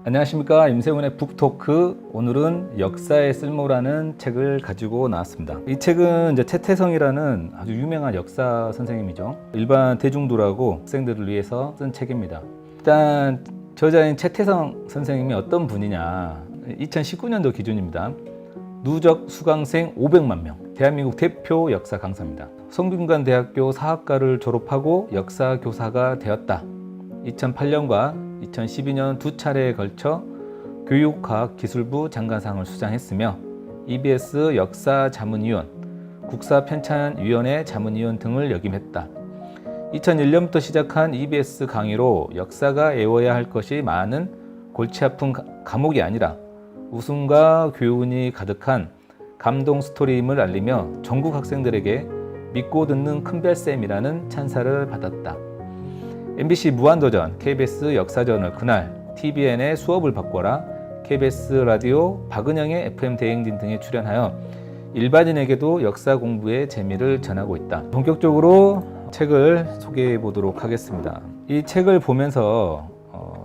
안녕하십니까, 임세훈의 북토크. 오늘은 역사의 쓸모라는 책을 가지고 나왔습니다. 이 책은 이제 채태성이라는 아주 유명한 역사 선생님이죠. 일반 대중들하고 학생들을 위해서 쓴 책입니다. 일단 저자인 채태성 선생님이 어떤 분이냐, 2019년도 기준입니다. 누적 수강생 500만 명, 대한민국 대표 역사 강사입니다. 성균관대학교 사학과를 졸업하고 역사 교사가 되었다. 2008년과 2012년 두 차례에 걸쳐 교육과학기술부 장관상을 수상했으며 EBS 역사자문위원, 국사편찬위원회 자문위원 등을 역임했다. 2001년부터 시작한 EBS 강의로 역사가 애워야 할 것이 많은 골치 아픈 과목이 아니라 웃음과 교훈이 가득한 감동 스토리임을 알리며 전국 학생들에게 믿고 듣는 큰별쌤이라는 찬사를 받았다. MBC 무한도전, KBS 역사저널 그날, TVN의 수업을 바꿔라, KBS 라디오 박은영의 FM 대행진 등에 출연하여 일반인에게도 역사 공부의 재미를 전하고 있다. 본격적으로 책을 소개해 보도록 하겠습니다. 이 책을 보면서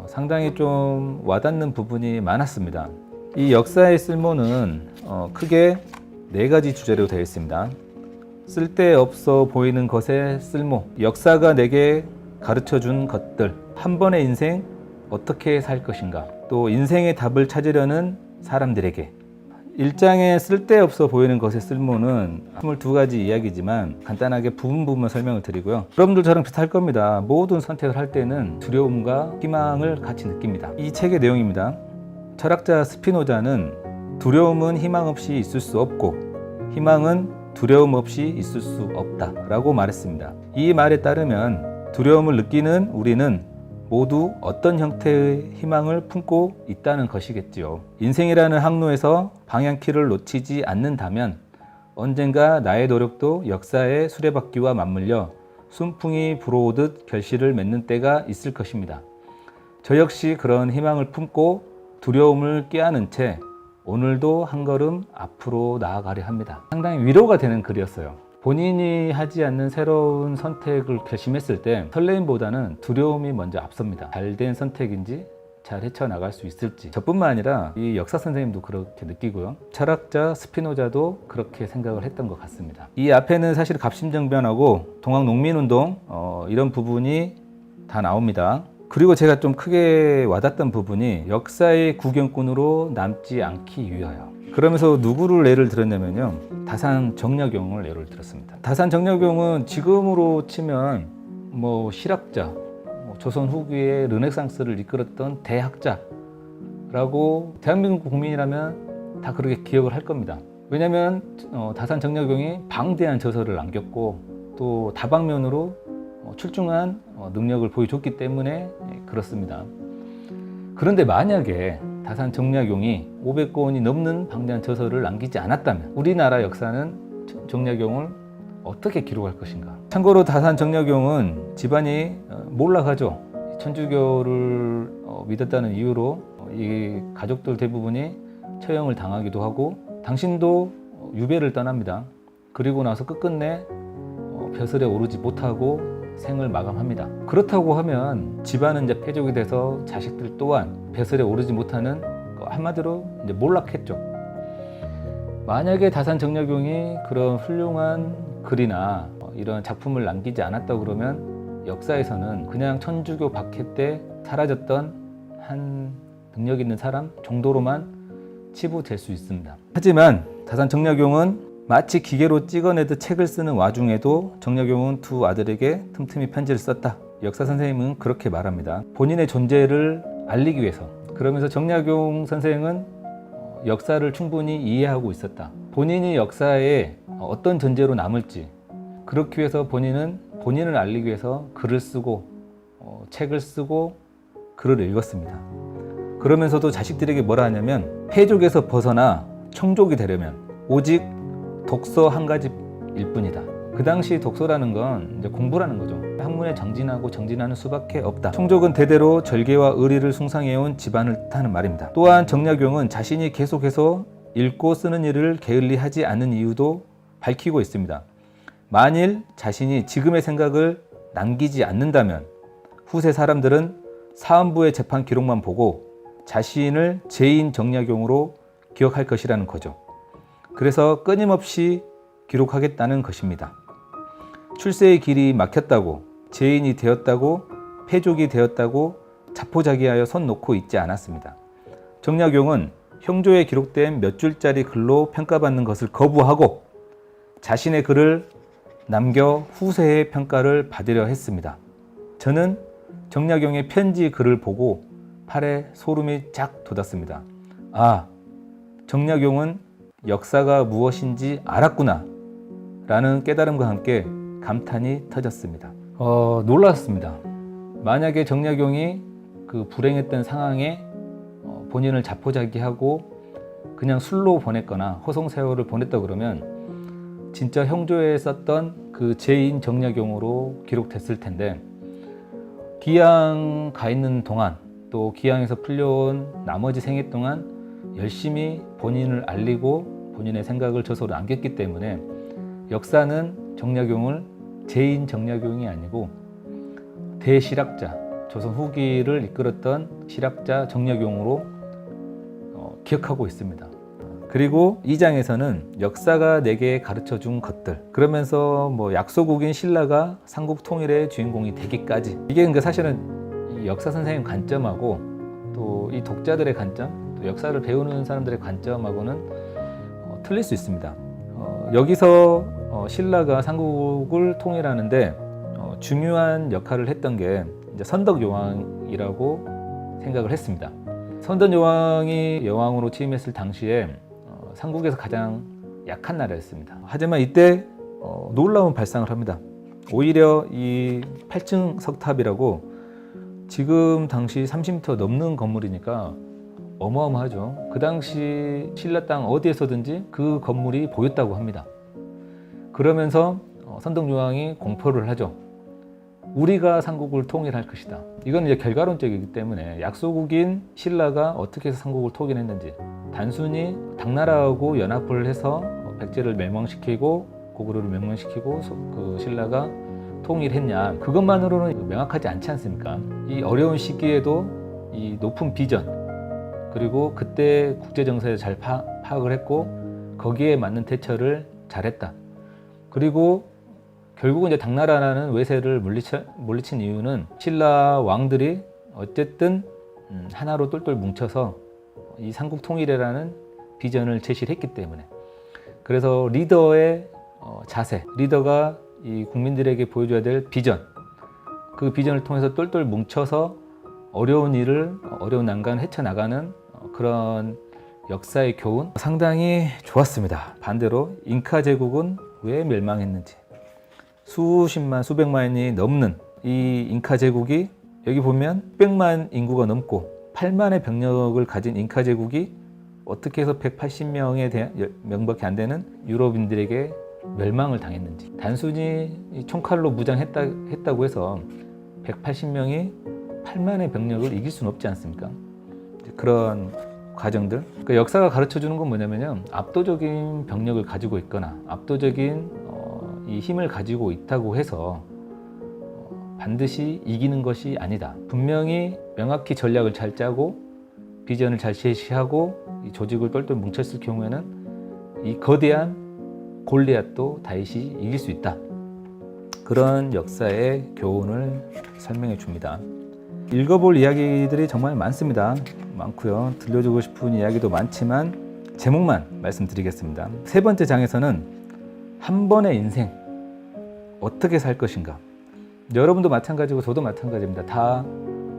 상당히 좀 와닿는 부분이 많았습니다. 이 역사의 쓸모는 크게 4가지 주제로 되어 있습니다. 쓸데없어 보이는 것의 쓸모, 역사가 내게 가르쳐준 것들, 한 번의 인생 어떻게 살 것인가, 또 인생의 답을 찾으려는 사람들에게. 1장에 쓸데없어 보이는 것의 쓸모는 22가지 이야기지만 간단하게 부분 설명을 드리고요. 여러분들처럼 비슷할 겁니다. 모든 선택을 할 때는 두려움과 희망을 같이 느낍니다. 이 책의 내용입니다. 철학자 스피노자는 두려움은 희망 없이 있을 수 없고 희망은 두려움 없이 있을 수 없다 라고 말했습니다. 이 말에 따르면 두려움을 느끼는 우리는 모두 어떤 형태의 희망을 품고 있다는 것이겠지요. 인생이라는 항로에서 방향키를 놓치지 않는다면 언젠가 나의 노력도 역사의 수레바퀴와 맞물려 순풍이 불어오듯 결실을 맺는 때가 있을 것입니다. 저 역시 그런 희망을 품고 두려움을 꾀하는 채 오늘도 한 걸음 앞으로 나아가려 합니다. 상당히 위로가 되는 글이었어요. 본인이 하지 않는 새로운 선택을 결심했을 때 설레임보다는 두려움이 먼저 앞섭니다. 잘된 선택인지 잘 헤쳐나갈 수 있을지. 저뿐만 아니라 이 역사 선생님도 그렇게 느끼고요. 철학자 스피노자도 그렇게 생각을 했던 것 같습니다. 이 앞에는 사실 갑신정변하고 동학농민운동 이런 부분이 다 나옵니다. 그리고 제가 좀 크게 와닿던 부분이 역사의 구경꾼으로 남지 않기 위하여. 그러면서 누구를 예를 들었냐면요, 다산 정약용을 예를 들었습니다. 다산 정약용은 지금으로 치면 실학자, 조선 후기의 르네상스를 이끌었던 대학자라고 대한민국 국민이라면 다 그렇게 기억을 할 겁니다. 왜냐하면 다산 정약용이 방대한 저서를 남겼고 또 다방면으로 출중한 능력을 보여줬기 때문에 그렇습니다. 그런데 만약에 다산 정약용이 500권이 넘는 방대한 저서를 남기지 않았다면 우리나라 역사는 정약용을 어떻게 기록할 것인가. 참고로 다산 정약용은 집안이 몰락하죠. 천주교를 믿었다는 이유로 이 가족들 대부분이 처형을 당하기도 하고 당신도 유배를 떠납니다. 그리고 나서 끝끝내 벼슬에 오르지 못하고 생을 마감합니다. 그렇다고 하면 집안은 이제 패족이 돼서 자식들 또한 벼슬에 오르지 못하는, 한마디로 이제 몰락했죠. 만약에 다산 정약용이 그런 훌륭한 글이나 이런 작품을 남기지 않았다 그러면 역사에서는 그냥 천주교 박해 때 사라졌던 한 능력 있는 사람 정도로만 치부될 수 있습니다. 하지만 다산 정약용은 마치 기계로 찍어내듯 책을 쓰는 와중에도 정약용은 두 아들에게 틈틈이 편지를 썼다. 역사 선생님은 그렇게 말합니다. 본인의 존재를 알리기 위해서. 그러면서 정약용 선생은 역사를 충분히 이해하고 있었다. 본인이 역사에 어떤 존재로 남을지, 그렇기 위해서 본인은 본인을 알리기 위해서 글을 쓰고 책을 쓰고 글을 읽었습니다. 그러면서도 자식들에게 뭐라 하냐면 패족에서 벗어나 청족이 되려면 오직 독서 한 가지일 뿐이다. 그 당시 독서라는 건 이제 공부라는 거죠. 학문에 정진하고 정진하는 수밖에 없다. 청족은 대대로 절개와 의리를 숭상해온 집안을 뜻하는 말입니다. 또한 정약용은 자신이 계속해서 읽고 쓰는 일을 게을리하지 않는 이유도 밝히고 있습니다. 만일 자신이 지금의 생각을 남기지 않는다면 후세 사람들은 사헌부의 재판 기록만 보고 자신을 제인 정약용으로 기억할 것이라는 거죠. 그래서 끊임없이 기록하겠다는 것입니다. 출세의 길이 막혔다고, 제인이 되었다고, 패족이 되었다고 자포자기하여 손 놓고 있지 않았습니다. 정약용은 형조에 기록된 몇 줄짜리 글로 평가받는 것을 거부하고 자신의 글을 남겨 후세의 평가를 받으려 했습니다. 저는 정약용의 편지 글을 보고 팔에 소름이 쫙 돋았습니다. 아, 정약용은 역사가 무엇인지 알았구나 라는 깨달음과 함께 감탄이 터졌습니다. 놀랐습니다. 만약에 정약용이 그 불행했던 상황에 본인을 자포자기하고 그냥 술로 보냈거나 허송세월을 보냈다 그러면 진짜 형조에 썼던 그 제인 정약용으로 기록됐을 텐데, 기양 가 있는 동안 또 기양에서 풀려온 나머지 생애 동안 열심히 본인을 알리고 본인의 생각을 저서로 남겼기 때문에 역사는 정약용을 제인 정약용이 아니고 대실학자, 조선 후기를 이끌었던 실학자 정약용으로 기억하고 있습니다. 그리고 이 장에서는 역사가 내게 가르쳐준 것들, 그러면서 뭐 약소국인 신라가 삼국 통일의 주인공이 되기까지, 이게 그러니까 사실은 이 역사 선생님 관점하고 또 이 독자들의 관점, 또 역사를 배우는 사람들의 관점하고는 틀릴 수 있습니다. 여기서 신라가 삼국을 통일하는데 중요한 역할을 했던 게 이제 선덕여왕이라고 생각을 했습니다. 선덕여왕이 여왕으로 취임했을 당시에 삼국에서 가장 약한 나라였습니다. 하지만 이때 놀라운 발상을 합니다. 오히려 이 8층 석탑이라고 지금 당시 30m 넘는 건물이니까 어마어마하죠. 그 당시 신라 땅 어디에서든지 그 건물이 보였다고 합니다. 그러면서 선덕여왕이 공포를 하죠. 우리가 삼국을 통일할 것이다. 이건 이제 결과론적이기 때문에 약소국인 신라가 어떻게 해서 삼국을 통일했는지, 단순히 당나라하고 연합을 해서 백제를 멸망시키고 고구려를 멸망시키고 그 신라가 통일했냐, 그것만으로는 명확하지 않지 않습니까? 이 어려운 시기에도 이 높은 비전, 그리고 그때 국제정세를 잘 파악을 했고 거기에 맞는 대처를 잘했다. 그리고 결국은 이제 당나라라는 외세를 물리친 이유는 신라 왕들이 어쨌든 하나로 똘똘 뭉쳐서 이 삼국 통일이라는 비전을 제시를 했기 때문에. 그래서 리더의 자세, 리더가 이 국민들에게 보여줘야 될 비전, 그 비전을 통해서 똘똘 뭉쳐서 어려운 일을, 어려운 난관을 헤쳐나가는 그런 역사의 교훈, 상당히 좋았습니다. 반대로 잉카 제국은 왜 멸망했는지, 수십만, 수백만이 넘는 이 잉카 제국이, 여기 보면 600만 인구가 넘고 8만의 병력을 가진 잉카 제국이 어떻게 해서 180명밖에 안 되는 유럽인들에게 멸망을 당했는지, 단순히 총칼로 무장했다고 해서 180명이 8만의 병력을 이길 수는 없지 않습니까? 그런 과정들, 그러니까 역사가 가르쳐주는 건 뭐냐면요, 압도적인 병력을 가지고 있거나 압도적인 이 힘을 가지고 있다고 해서 반드시 이기는 것이 아니다. 분명히 명확히 전략을 잘 짜고 비전을 잘 제시하고 이 조직을 똘똘 뭉쳤을 경우에는 이 거대한 골리앗도 다윗이 이길 수 있다. 그런 역사의 교훈을 설명해 줍니다. 읽어볼 이야기들이 정말 많습니다. 많고요. 들려주고 싶은 이야기도 많지만 제목만 말씀드리겠습니다. 세 번째 장에서는 한 번의 인생 어떻게 살 것인가. 여러분도 마찬가지고 저도 마찬가지입니다. 다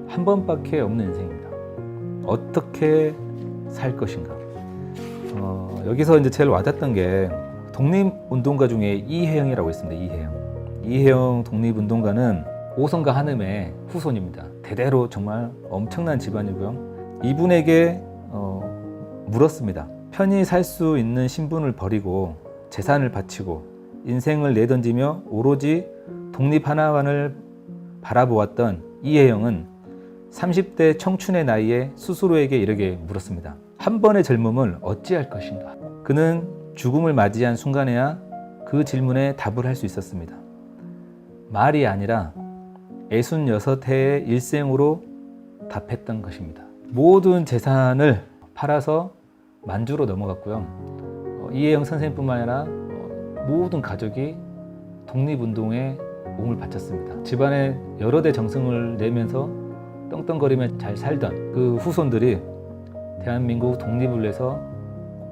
한 번밖에 없는 인생입니다. 어떻게 살 것인가. 여기서 이제 제일 와닿았던 게 독립운동가 중에 이혜영이라고 있습니다. 이혜영 독립운동가는 오성과 한음의 후손입니다. 대대로 정말 엄청난 집안이고요. 이분에게 물었습니다. 편히 살 수 있는 신분을 버리고 재산을 바치고 인생을 내던지며 오로지 독립 하나만을 바라보았던 이혜영은 30대 청춘의 나이에 스스로에게 이렇게 물었습니다. 한 번의 젊음을 어찌할 것인가? 그는 죽음을 맞이한 순간에야 그 질문에 답을 할 수 있었습니다. 말이 아니라 66해의 일생으로 답했던 것입니다. 모든 재산을 팔아서 만주로 넘어갔고요. 이혜영 선생님뿐만 아니라 모든 가족이 독립운동에 몸을 바쳤습니다. 집안에 여러 대 정승을 내면서 떵떵거리며 잘 살던 그 후손들이 대한민국 독립을 위해서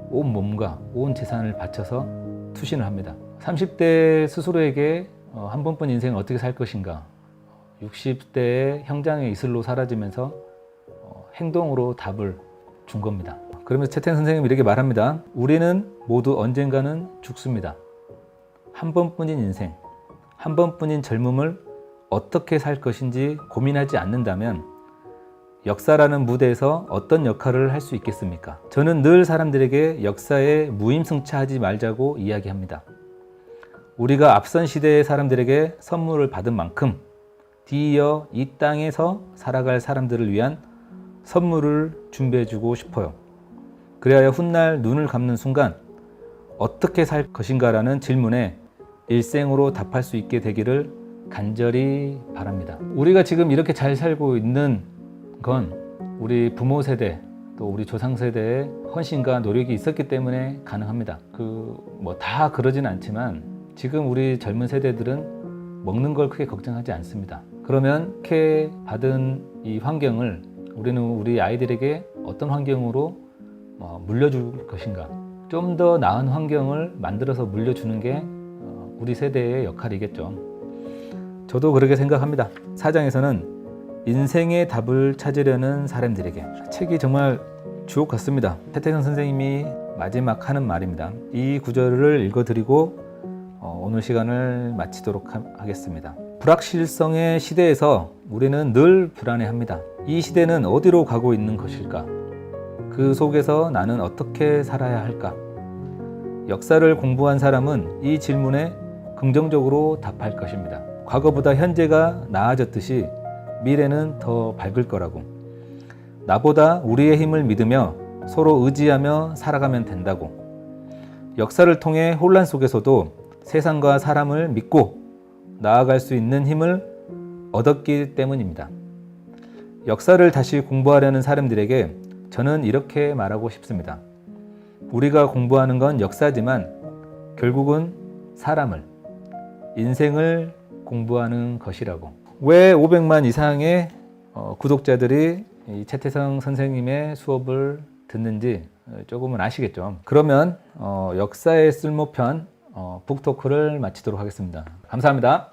온 몸과 온 재산을 바쳐서 투신을 합니다. 30대 스스로에게 한 번뿐 인생을 어떻게 살 것인가, 60대의 형장의 이슬로 사라지면서 행동으로 답을 준 겁니다. 그러면서 채택 선생님이 이렇게 말합니다. 우리는 모두 언젠가는 죽습니다. 한 번뿐인 인생, 한 번뿐인 젊음을 어떻게 살 것인지 고민하지 않는다면 역사라는 무대에서 어떤 역할을 할 수 있겠습니까? 저는 늘 사람들에게 역사에 무임승차하지 말자고 이야기합니다. 우리가 앞선 시대의 사람들에게 선물을 받은 만큼 뒤이어 이 땅에서 살아갈 사람들을 위한 선물을 준비해주고 싶어요. 그래야 훗날 눈을 감는 순간 어떻게 살 것인가라는 질문에 일생으로 답할 수 있게 되기를 간절히 바랍니다. 우리가 지금 이렇게 잘 살고 있는 건 우리 부모 세대 또 우리 조상 세대의 헌신과 노력이 있었기 때문에 가능합니다. 다 그러진 않지만 지금 우리 젊은 세대들은 먹는 걸 크게 걱정하지 않습니다. 그러면 이렇게 받은 이 환경을 우리는 우리 아이들에게 어떤 환경으로 물려줄 것인가, 좀 더 나은 환경을 만들어서 물려주는 게 우리 세대의 역할이겠죠. 저도 그렇게 생각합니다. 사장에서는 인생의 답을 찾으려는 사람들에게, 책이 정말 주옥 같습니다. 태태성 선생님이 마지막 하는 말입니다. 이 구절을 읽어드리고 오늘 시간을 마치도록 하겠습니다. 불확실성의 시대에서 우리는 늘 불안해합니다. 이 시대는 어디로 가고 있는 것일까? 그 속에서 나는 어떻게 살아야 할까? 역사를 공부한 사람은 이 질문에 긍정적으로 답할 것입니다. 과거보다 현재가 나아졌듯이 미래는 더 밝을 거라고. 나보다 우리의 힘을 믿으며 서로 의지하며 살아가면 된다고. 역사를 통해 혼란 속에서도 세상과 사람을 믿고 나아갈 수 있는 힘을 얻었기 때문입니다. 역사를 다시 공부하려는 사람들에게 저는 이렇게 말하고 싶습니다. 우리가 공부하는 건 역사지만 결국은 사람을, 인생을 공부하는 것이라고. 왜 500만 이상의 구독자들이 이 채태성 선생님의 수업을 듣는지 조금은 아시겠죠? 그러면 역사의 쓸모편 북토크를 마치도록 하겠습니다. 감사합니다.